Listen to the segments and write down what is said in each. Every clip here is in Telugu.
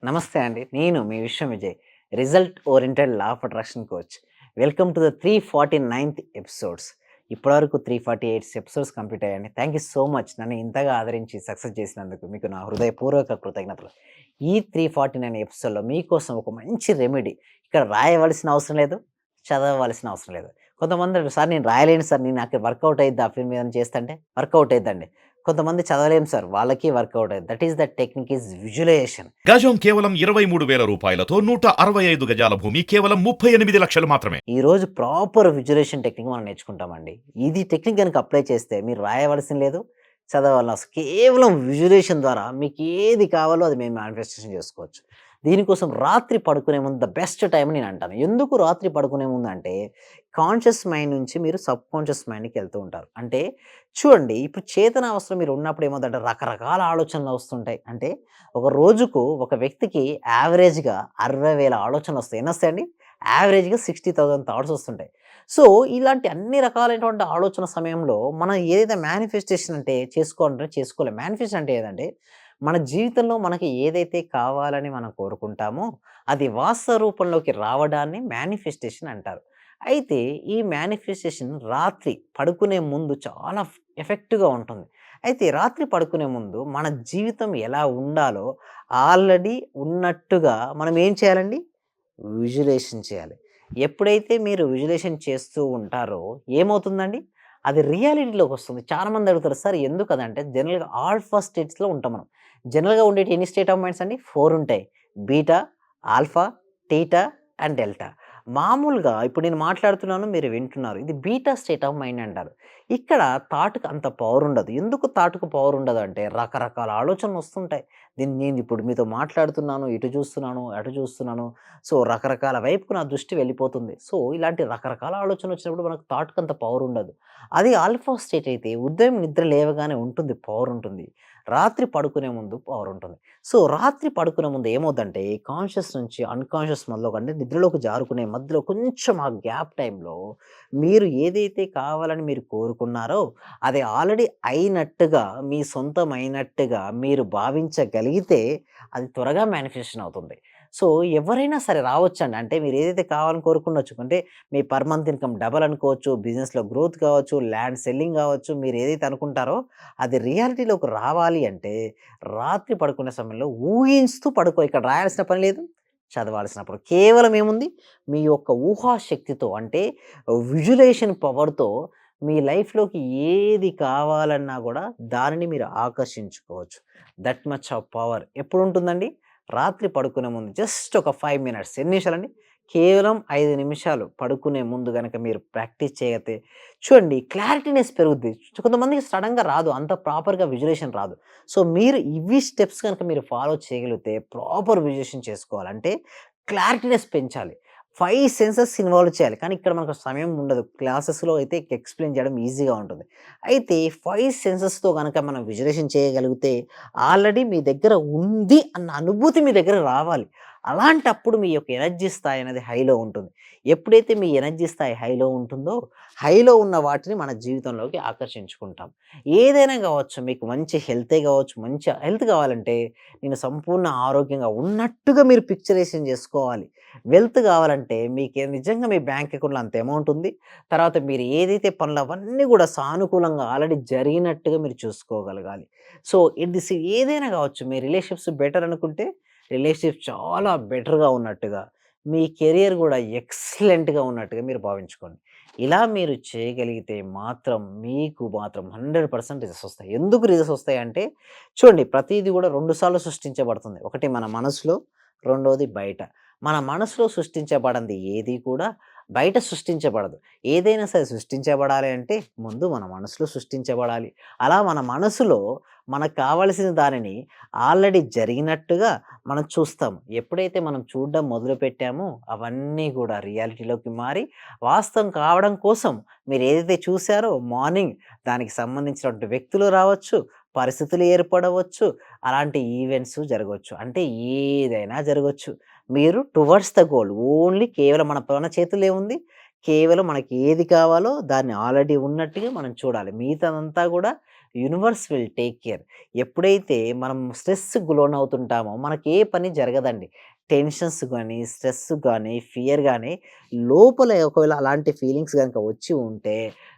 నమస్తే అండి. నేను మీ Vishwam Vijay. Result oriented law of attraction coach. Welcome to the 349థ్ ఎపిసోడ్స్. ఇప్పటివరకు 348 ఎపిసోడ్స్ కంప్లీట్ అయ్యాయండి. Thank you so much. నన్ను ఇంతగా ఆదరించి సక్సెస్ చేసినందుకు మీకు నా హృదయపూర్వక కృతజ్ఞతలు. ఈ 349 ఎపిసోడ్‌లో మీకోసం ఒక మంచి రెమెడీ. ఇక్కడ రాయవలసిన అవసరం లేదు, చదవవలసిన అవసరం లేదు. కొంతమంది అంటారు, "సార్ నేను రాయలేను సార్. నాకు వర్కౌట్ అయిద్దా ఫిల్మ్ ఏదైనా చేస్తంటే?" వర్కౌట్ అయిద్దండి. కొంతమంది చదవలేము సార్. వాళ్ళకి వర్కౌట్ అయ్యిద్ది. That is the technique is visualization. గజం కేవలం 23,000 రూపాయలతో 165 గజాల భూమి కేవలం 38 లక్షలు మాత్రమే. ఈరోజు ప్రాపర్ విజువలైజేషన్ టెక్నిక్ మనం నేర్చుకుంటామండి. ఇది టెక్నిక్ గనుక అప్లై చేస్తే మీరు రాయవలసిన లేదు, చదవాల్సిన అవసరం కేవలం విజువలైజేషన్ ద్వారా మీకు ఏది కావాలో అది మేము మేనిఫెస్టేషన్ చేసుకోవచ్చు. దీనికోసం రాత్రి పడుకునే ముందు ద బెస్ట్ టైం నేను అంటాను. ఎందుకు రాత్రి పడుకునే ముందు అంటే, కాన్షియస్ మైండ్ నుంచి మీరు సబ్‌కాన్షియస్ మైండ్‌కి వెళ్తూ ఉంటారు. అంటే చూడండి, ఇప్పుడు చేతనావస్థలో మీరు ఉన్నప్పుడు ఏమవుద్దంటే రకరకాల ఆలోచనలు వస్తుంటాయి. అంటే ఒక రోజుకు ఒక వ్యక్తికి యావరేజ్‌గా 60,000 ఆలోచనలొస్తాయి. ఎన్నొస్తాయండి? యావరేజ్‌గా 60,000 థాట్స్ వస్తుంటాయి. సో, ఇలాంటి అన్ని రకాలైనటువంటి ఆలోచన సమయంలో మనం ఏదైతే మేనిఫెస్టేషన్ అంటే చేసుకోవాలంటే చేసుకోలేం. మేనిఫెస్టేషన్ అంటే ఏదంటే, మన జీవితంలో మనకి ఏదైతే కావాలని మనం కోరుకుంటామో, అది వాస్తవ రూపంలోకి రావడాన్ని మేనిఫెస్టేషన్ అంటారు. అయితే ఈ మేనిఫెస్టేషన్ రాత్రి పడుకునే ముందు చాలా ఎఫెక్టివ్‌గా ఉంటుంది. అయితే రాత్రి పడుకునే ముందు మన జీవితం ఎలా ఉండాలో ఆల్రెడీ ఉన్నట్టుగా మనం ఏం చేయాలండి? విజువలైజేషన్ చేయాలి. ఎప్పుడైతే మీరు విజువలైజేషన్ చేస్తూ ఉంటారో ఏమవుతుందండి? అది రియాలిటీలోకొస్తుంది. చాలామంది అడుగుతారు, "సార్ ఎందుకదంటే" జనరల్‌గా ఆల్ఫా స్టేట్స్‌లో ఉంటాం మనం. జనరల్‌గా ఉండేటి ఎన్ని స్టేట్ ఆఫ్ మైండ్స్ అండి? 4 ఉంటాయి. Beta, alpha, theta and delta. మామూలుగా ఇప్పుడు నేను మాట్లాడుతున్నాను, మీరు వింటున్నారు. ఇది బీటా స్టేట్ ఆఫ్ మైండ్ అంటారు. ఇక్కడ థాట్‌కి అంత పవర్ ఉండదు. ఎందుకు థాట్‌కి పవర్ ఉండదంటే రకరకాల ఆలోచనలొస్తుంటాయి. నేను ఇప్పుడు మీతో మాట్లాడుతున్నాను, ఇటు చూస్తున్నాను, అటు చూస్తున్నాను. సో, రకరకాల వైపుకు నా దృష్టి వెళ్ళిపోతుంది. సో, ఇలాంటి రకరకాల ఆలోచనలొచ్చినప్పుడు మనకు థాట్‌కి అంత పవర్ ఉండదు. అది ఆల్ఫా స్టేట్ అయితే ఉదయం నిద్ర లేవగానే ఉంటుంది, పవర్ ఉంటుంది. రాత్రి పడుకునే ముందు పవర్ ఉంటుంది. సో, రాత్రి పడుకునే ముందు ఏమవుద్దంటే కాన్షియస్ నుంచి అన్‌కాన్షియస్ మోడ్‌లోకి అంటే నిద్రలోకి జారుకునే మధ్యలో కొంచెం ఆ గ్యాప్ టైమ్‌లో మీరు ఏదైతే కావాలని మీరు కోరుకున్నారో అది ఆల్రెడీ అయినట్టుగా, మీ సొంతం అయినట్టుగా మీరు భావించగలిగితే అది త్వరగా మేనిఫెస్టేషన్ అవుతుంది. సో, ఎవరైనా సరే రావచ్చండి. అంటే మీరు ఏదైతే కావాలని కోరుకుండొచ్చు. అంటే మీ పర్ మంత్ ఇన్‌కమ్ డబల్ అనుకోవచ్చు, బిజినెస్‌లో గ్రోత్ కావచ్చు, ల్యాండ్ సెల్లింగ్ కావచ్చు, మీరు ఏదైతే అనుకుంటారో అది రియాలిటీలోకి రావాలి అంటే రాత్రి పడుకునే సమయంలో ఊహిస్తూ పడుకో. ఇక్కడ రాయాల్సిన పని లేదు, చదవాల్సినప్పుడు కేవలం ఏముంది? మీ యొక్క ఊహాశక్తితో అంటే విజువలైజేషన్ పవర్‌తో మీ లైఫ్‌లోకి ఏది కావాలన్నా గూడా దానిని మీరు ఆకర్షించుకోవచ్చు. దట్ మచ్ ఆఫ్ పవర్ ఎప్పుడుంటుందండి? రాత్రి పడుకునే ముందు జస్ట్ ఒక 5 మినిట్స్. ఎన్ని నిమిషాలండి? కేవలం 5 నిమిషాలు పడుకునే ముందు గనక మీరు ప్రాక్టీస్ చేయతే చూడండి క్లారిటీనెస్ పెరుగుద్ది. కొంతమందికి సడెన్‌గా రాదు. అంత ప్రాపర్‌గా విజువలైజేషన్ రాదు. సో, మీరు ఇవి స్టెప్స్ గనక మీరు ఫాలో చేయగలిగితే ప్రాపర్ విజువలైజేషన్ చేసుకోవాలంటే క్లారిటీనెస్ పెంచాలి. 5 సెన్సెస్ ఇన్వాల్వ్ చేయాలి. కానీ ఇక్కడ మనకు సమయం ఉండదు. క్లాసెస్‌లో అయితే ఎక్స్‌ప్లెయిన్ చేయడం ఈజీగా ఉంటుంది. అయితే 5 సెన్సెస్‌తో గనక మనం విజువలైజేషన్ చేయగలిగితే ఆల్రెడీ మీ దగ్గర ఉంది అన్న అనుభూతి మీ దగ్గర రావాలి. అలాంటప్పుడు మీ యొక్క ఎనర్జీ స్థాయి అనేది హైలో ఉంటుంది. ఎప్పుడైతే మీ ఎనర్జీ స్థాయి హైలో ఉంటుందో, హైలో ఉన్న వాటిని మన జీవితంలోకి ఆకర్షించుకుంటాం. ఏదైనా గావచ్చు, మీకు మంచి హెల్తే గావచ్చు, మంచి హెల్త్ కావాలంటే నేను సంపూర్ణ ఆరోగ్యంగా ఉన్నట్టుగా మీరు పిక్చరైజేషన్ చేసుకోవాలి. వెల్త్ కావాలంటే నిజంగా మీ బ్యాంక్ అకౌంట్‌లో అంత అమౌంట్ ఉంది. తర్వాత మీరు ఏదైతే పనులు అవన్నీ గూడా సానుకూలంగా ఆల్రెడీ జరిగినట్టుగా మీరు చూసుకోగలగాలి. సో, ఏదైనా గావచ్చు, మీ రిలేషన్‌షిప్స్ బెటర్ అనుకుంటే రిలేషన్‌షిప్ చాలా బెటర్‌గా ఉన్నట్టుగా, మీ కెరియర్ గూడా ఎక్సలెంట్‌గా ఉన్నట్టుగా మీరు భావించుకోండి. ఇలా మీరు చేయగలిగితే మాత్రం మీకు మాత్రం 100% రిజల్ట్స్ వస్తాయి. ఎందుకు రిజల్ట్స్ వస్తాయంటే చూడండి, ప్రతీది గూడా 2 సార్లు సృష్టించబడుతుంది. ఒకటి మన మనసులో, రెండోది బయట. మన మనసులో సృష్టించబడంది ఏది కూడా బయట సృష్టించబడదు. ఏదైనా సరే సృష్టించబడాలి అంటే ముందు మన మనసులో సృష్టించబడాలి. అలా మన మనసులో మనకు కావలసిన దానిని ఆల్రెడీ జరిగినట్టుగా మనం చూస్తాం. ఎప్పుడైతే మనం చూడడం మొదలుపెట్టామో అవన్నీ కూడా రియాలిటీలోకి మారి వాస్తవం కావడం కోసం మీరు ఏదైతే చూసారో మార్నింగ్ దానికి సంబంధించినటువంటి వ్యక్తులు రావచ్చు, పరిస్థితులు ఏర్పడవచ్చు, అలాంటి ఈవెంట్స్ జరగొచ్చు. అంటే ఏదైనా జరగొచ్చు. మీరు టువర్డ్స్ ద గోల్ ఓన్లీ కేవలం మన చేతుల్లో ఏముంది? కేవలం మనకి ఏది కావాలో దాన్ని ఆల్రెడీ ఉన్నట్టుగా మనం చూడాలి. మిగతాదంతా గూడా యూనివర్స్ విల్ టేక్ కేర్. ఎప్పుడైతే మనం స్ట్రెస్‌కి లోనవుతుంటామో మనకి ఏ పని జరగదండి. టెన్షన్స్ గాని, స్ట్రెస్ గాని, ఫియర్ గాని లోపల ఒకవేళ అలాంటి ఫీలింగ్స్ గనుక వచ్చి ఉంటే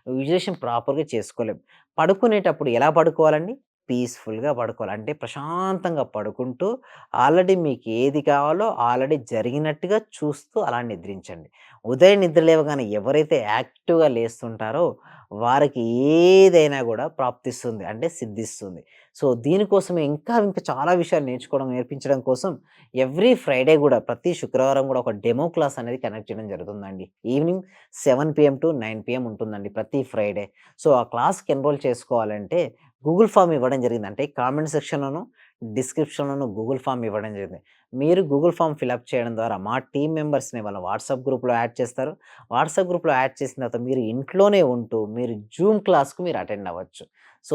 విజువలైజేషన్ ప్రాపర్‌గా చేసుకోలేం. పడుకునేటప్పుడు ఎలా పడుకోవాలండి? పీస్‌ఫుల్‌గా పడుకోవాలి. అంటే ప్రశాంతంగా పడుకుంటూ ఆల్రెడీ మీకు ఏది కావాలో ఆల్రెడీ జరిగినట్టుగా చూస్తూ అలా నిద్రించండి. ఉదయం నిద్ర లేవగానే ఎవరైతే యాక్టివ్‌గా లేస్తుంటారో వారికి ఏదైనా గూడా ప్రాప్తిస్తుంది. అంటే సిద్ధిస్తుంది. సో, దీనికోసమే ఇంకా చాలా విషయాలు నేర్పించడం కోసం ఎవ్రీ ఫ్రైడే గూడా ప్రతి శుక్రవారం గూడా ఒక డెమో క్లాస్ అనేది కండక్ట్ చేయడం జరుగుతుందండి. ఈవినింగ్ 7 పీఎం టు 9 పీఎం ఉంటుందండి ప్రతి ఫ్రైడే. సో, ఆ క్లాస్‌కి ఎన్రోల్ చేసుకోవాలంటే గూగుల్ ఫార్మ్ ఇవ్వడం జరిగింది. అంటే కామెంట్ సెక్షన్‌లోను, డిస్క్రిప్షన్‌లోను గూగుల్ ఫార్మ్ ఇవ్వడం జరిగింది. మీరు గూగుల్ ఫార్మ్ ఫిలప్ చేయడం ద్వారా మా టీమ్ మెంబర్స్‌ని వాళ్ళ వాట్సాప్ గ్రూప్‌లో యాడ్ చేస్తారు. వాట్సాప్ గ్రూప్‌లో యాడ్ చేసిన తర్వాత మీరు ఇంట్లోనే ఉంటూ మీరు జూమ్ క్లాస్‌కి మీరు అటెండ్ అవ్వచ్చు. సో,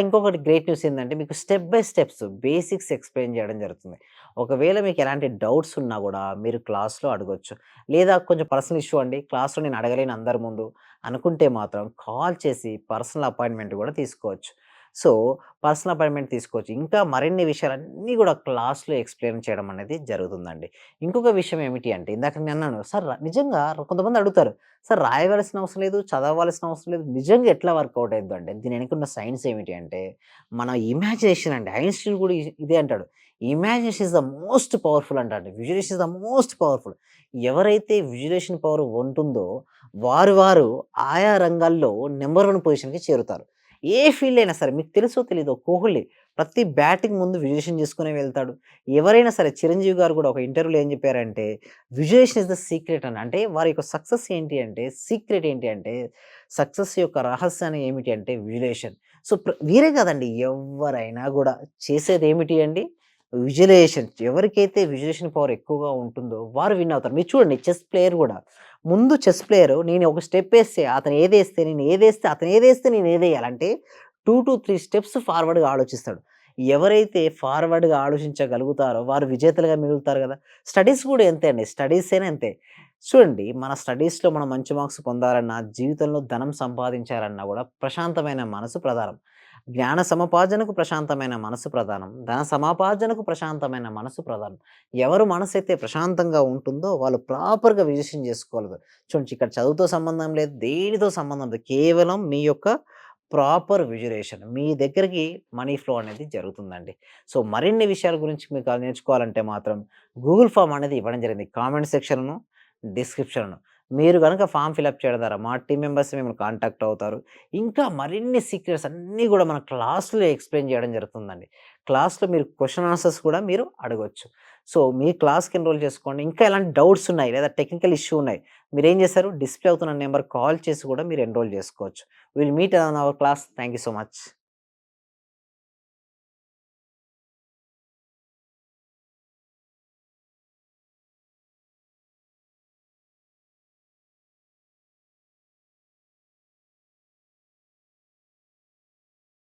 ఇంకొకటి గ్రేట్ న్యూస్ ఏందంటే మీకు step by steps basics explain చేయడం జరుగుతుంది. ఒకవేళ మీకు ఎలాంటి డౌట్స్ ఉన్నా గూడా మీరు క్లాస్‌లో అడగొచ్చు. లేదా కొంచెం పర్సనల్ ఇష్యూ అండి. క్లాస్‌లో నేను అడగలేను అందరి ముందు అనుకుంటే మాత్రం కాల్ చేసి పర్సనల్ అపాయింట్‌మెంట్ గూడా తీసుకోవచ్చు. సో, పర్సనల్ అపాయింట్‌మెంట్ తీసుకోవచ్చు. ఇంకా మరిన్ని విషయాలన్నీ గూడా క్లాస్‌లో ఎక్స్‌ప్లెయిన్ చేయడం అనేది జరుగుతుందండి. ఇంకొక విషయం ఏమిటి అంటే ఇందాక నేనన్నాను సార్ నిజంగా కొంతమంది అడుగుతారు. సార్ రాయవలసిన అవసరం లేదు, చదవవలసిన అవసరం లేదు. నిజంగా ఎట్లా వర్కౌట్ అయిద్దంటే దీని వెనకున్న సైన్స్ ఏమిటి అంటే మన ఇమాజినేషన్ అండి. ఐన్‌స్టీన్ కూడా ఇదే అంటాడు. Imagination is the most powerful అంటాడు. Visualisation is the most powerful. ఎవరైతే విజువలైజేషన్ పవర్ ఉంటుందో వారు ఆయా రంగాల్లో నంబర్ 1 పొజిషన్‌కి చేరుతారు. ఏ ఫీల్డ్ అయినా సరే మీకు తెలుసో తెలీదో కోహ్లీ ప్రతి బ్యాటింగ్ ముందు విజువలైజేషన్ చేసుకునే వెళ్తాడు. ఎవరైనా సరే చిరంజీవి గారు కూడా ఒక ఇంటర్వ్యూలో ఏం చెప్పారంటే విజువలైజేషన్ ఇస్ ద సీక్రెట్ అని. అంటే వారి యొక్క సక్సెస్ ఏంటి అంటే సీక్రెట్ ఏంటి అంటే సక్సెస్ యొక్క రహస్యాన్ని ఏమిటి అంటే విజువలైజేషన్. సో, వీరే కాదండి ఎవ్వరైనా గూడా చేసేదేమిటి అండి విజువలైజేషన్. ఎవరికైతే విజువలైజేషన్ పవర్ ఎక్కువగా ఉంటుందో వారు విన్ అవుతారు. మీరు చూడండి చెస్ ప్లేయర్ గూడా ముందు చెస్ ప్లేయరు నేను ఒక స్టెప్ ఏస్తే అతను ఏదేస్తే నేను ఏదేస్తే అతను ఏదేస్తే నేను ఏదేయాలంటే 2-3 స్టెప్స్ ఫార్వర్డ్‌గా ఆలోచిస్తాడు. ఎవరైతే ఫార్వర్డ్‌గా ఆలోచించగలుగుతారో వారు విజేతలుగా మిగులుతారు గదా! స్టడీస్ గూడా అంతే అండి. స్టడీస్ అయినా అంతే. చూడండి మన స్టడీస్‌లో మనం మంచి మార్క్స్ పొందాలన్నా, జీవితంలో ధనం సంపాదించాలన్నా గూడా ప్రశాంతమైన మనసు ప్రధానం. జ్ఞాన సముపార్జనకు ప్రశాంతమైన మనసు ప్రధానం. ధన సముపార్జనకు ప్రశాంతమైన మనసు ప్రధానం. ఎవరు మనసైతే ప్రశాంతంగా ఉంటుందో వాళ్ళు ప్రాపర్‌గా విజయం చేసుకోగలరు. చూడండి ఇక్కడ చదువుతో సంబంధం లేదు, దేనితో సంబంధం లేదు. కేవలం మీ యొక్క ప్రాపర్ విజువలైజేషన్. మీ దగ్గరికి మనీ ఫ్లో అనేది జరుగుతుందండి. సో, మరిన్ని విషయాల గురించి మీకు నేర్చుకోవాలంటే మాత్రం గూగుల్ ఫార్మ్ అనేది ఇవ్వడం జరిగింది. కామెంట్ సెక్షన్‌ను, డిస్క్రిప్షన్‌ను. మీరు గనుక ఫార్మ్ ఫిలప్ చేయడం ద్వారా మా టీమ్ మెంబర్స్ మిమ్మల్ని కాంటాక్ట్ అవుతారు. ఇంకా మరిన్ని సీక్రెట్స్ అన్నీ గూడా మన క్లాస్‌లో ఎక్స్‌ప్లెయిన్ చేయడం జరుగుతుందండి. క్లాస్‌లో మీరు క్వెషన్ ఆన్సర్స్ కూడా మీరు అడగొచ్చు. సో, మీ క్లాస్‌కి ఎన్రోల్ చేసుకోండి. ఇంకా ఎలాంటి డౌట్స్ ఉన్నాయి లేదా టెక్నికల్ ఇష్యూ ఉన్నాయి. మీరేం చేశారు డిస్‌ప్లే అవుతున్న నంబర్‌కి కాల్ చేసి కూడా మీరు ఎన్రోల్ చేసుకోవచ్చు. Will meet on hour class. Thank you so much.